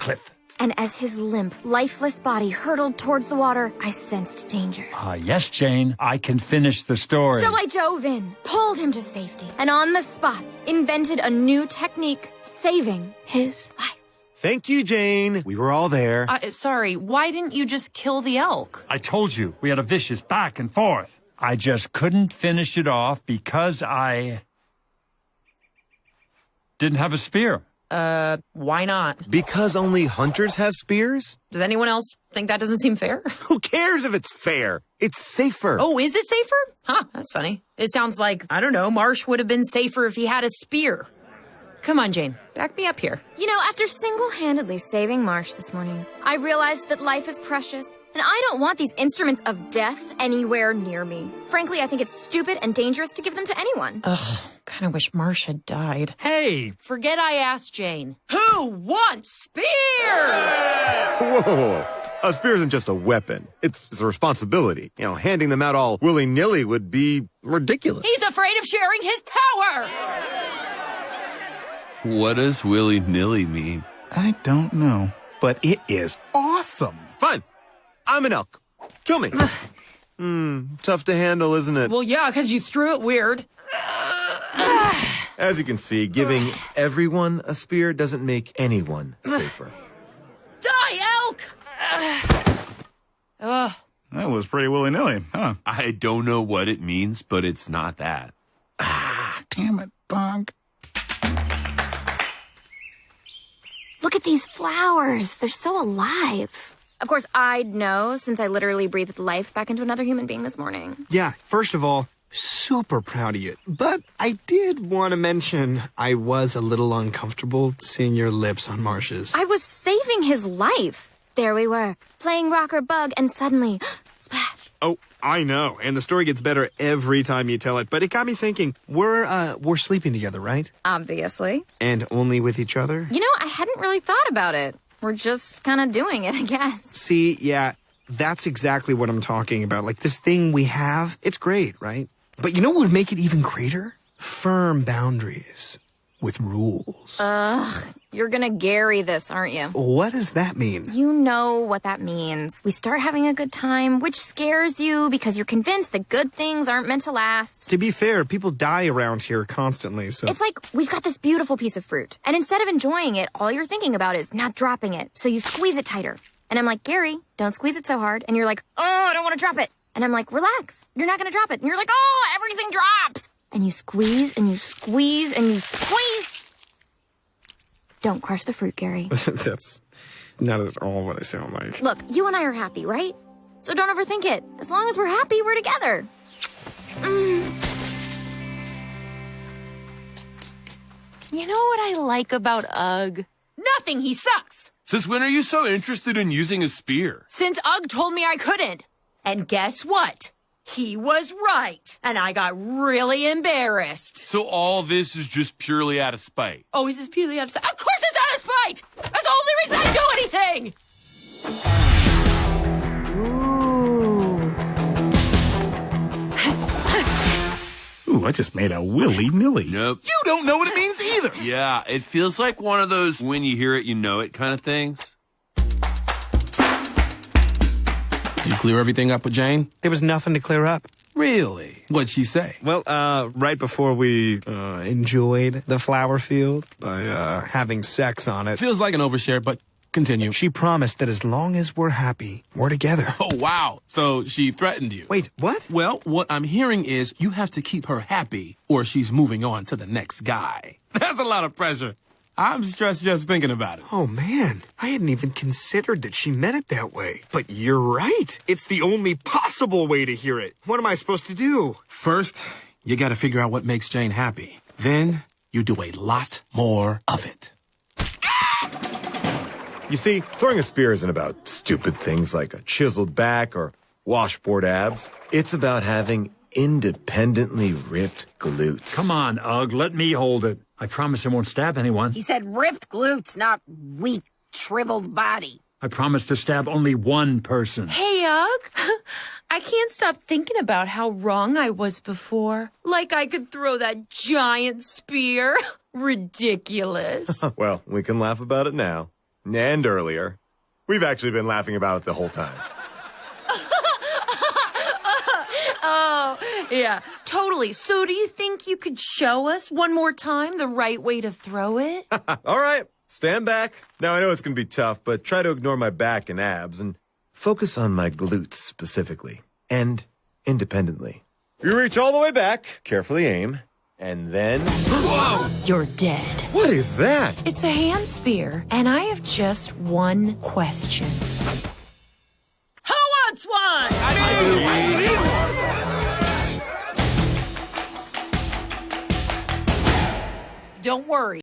cliff. And as his limp, lifeless body hurtled towards the water, I sensed danger. Yes, Jane, I can finish the story. So I dove in, pulled him to safety, and on the spot, invented a new technique, saving his life. Thank you, Jane. We were all there. Sorry, why didn't you just kill the elk? I told you, we had a vicious back and forth. I just couldn't finish it off because I didn't have a spear. Why not? Because only hunters have spears? Does anyone else think that doesn't seem fair? Who cares if it's fair? It's safer. Oh, is it safer? Huh, that's funny. It sounds like, I don't know, Marsh would have been safer if he had a spear. Come on, Jane, back me up here. You know, after single-handedly saving Marsh this morning, I realized that life is precious, and I don't want these instruments of death anywhere near me. Frankly, I think it's stupid and dangerous to give them to anyone. Ugh, kind of wish Marsh had died. Hey! Forget I asked Jane. Who wants spears? Whoa. A spear isn't just a weapon. It's a responsibility. You know, handing them out all willy-nilly would be ridiculous. He's afraid of sharing his power! What does willy-nilly mean? I don't know, but it is awesome. Fine. I'm an elk. Kill me. Tough to handle, isn't it? Well, yeah, because you threw it weird. As you can see, giving everyone a spear doesn't make anyone safer. Die, elk! Ugh. That was pretty willy-nilly, huh? I don't know what it means, but it's not that. Damn it, Bug. Look at these flowers. They're so alive. Of course, I'd know since I literally breathed life back into another human being this morning. Yeah, first of all, super proud of you. But I did want to mention I was a little uncomfortable seeing your lips on Marsh's. I was saving his life. There we were, playing rock or bug, and suddenly, splash. Oh, I know. And the story gets better every time you tell it. But it got me thinking, we're sleeping together, right? Obviously. And only with each other? You know, I hadn't really thought about it. We're just kind of doing it, I guess. See, yeah, that's exactly what I'm talking about. Like, this thing we have, it's great, right? But you know what would make it even greater? Firm boundaries with rules. Ugh, you're gonna Gary this, aren't you? What does that mean? You know what that means. We start having a good time, which scares you because you're convinced that good things aren't meant to last. To be fair, people die around here constantly, so... It's like we've got this beautiful piece of fruit, and instead of enjoying it, all you're thinking about is not dropping it, so you squeeze it tighter. And I'm like, Gary, don't squeeze it so hard. And you're like, oh, I don't want to drop it. And I'm like, relax, you're not gonna drop it. And you're like, oh, everything drops. And you squeeze, and you squeeze, and you squeeze. Don't crush the fruit, Gary. That's not at all what I sound like. Look, you and I are happy, right? So don't overthink it. As long as we're happy, we're together. You know what I like about Ugg? Nothing, he sucks. Since when are you so interested in using a spear? Since Ugg told me I couldn't. And guess what? He was right. And I got really embarrassed. So all this is just purely out of spite? Oh, is this purely out of spite? Of course it's out of spite! That's the only reason I do anything! Ooh, I just made a willy-nilly. Nope. You don't know what it means either. Yeah, it feels like one of those when you hear it, you know it kind of things. You clear everything up with Jane? There was nothing to clear up. Really? What'd she say? Well, right before we enjoyed the flower field by having sex on it, Feels like an overshare, but continue. she promised that as long as we're happy, we're together. Oh, wow. So she threatened you. Wait, what? Well, what I'm hearing is you have to keep her happy or she's moving on to the next guy. That's a lot of pressure. I'm stressed just thinking about it. Oh, man. I hadn't even considered that she meant it that way. But you're right. It's the only possible way to hear it. What am I supposed to do? First, you gotta figure out what makes Jane happy. Then, you do a lot more of it. You see, throwing a spear isn't about stupid things like a chiseled back or washboard abs. It's about having independently ripped glutes. Come on, Ugg, let me hold it. I promise I won't stab anyone. He said ripped glutes, not weak, shriveled body. I promise to stab only one person. Hey, Ugg. I can't stop thinking about how wrong I was before. Like I could throw that giant spear. Ridiculous. Well, we can laugh about it now. And earlier. We've actually been laughing about it the whole time. Oh, yeah, totally. So do you think you could show us one more time the right way to throw it? All right, stand back. Now, I know it's going to be tough, but try to ignore my back and abs and focus on my glutes specifically and independently. You reach all the way back, carefully aim, and then... Whoa! You're dead. What is that? It's a hand spear, and I have just one question. Who wants one? I do. Don't worry.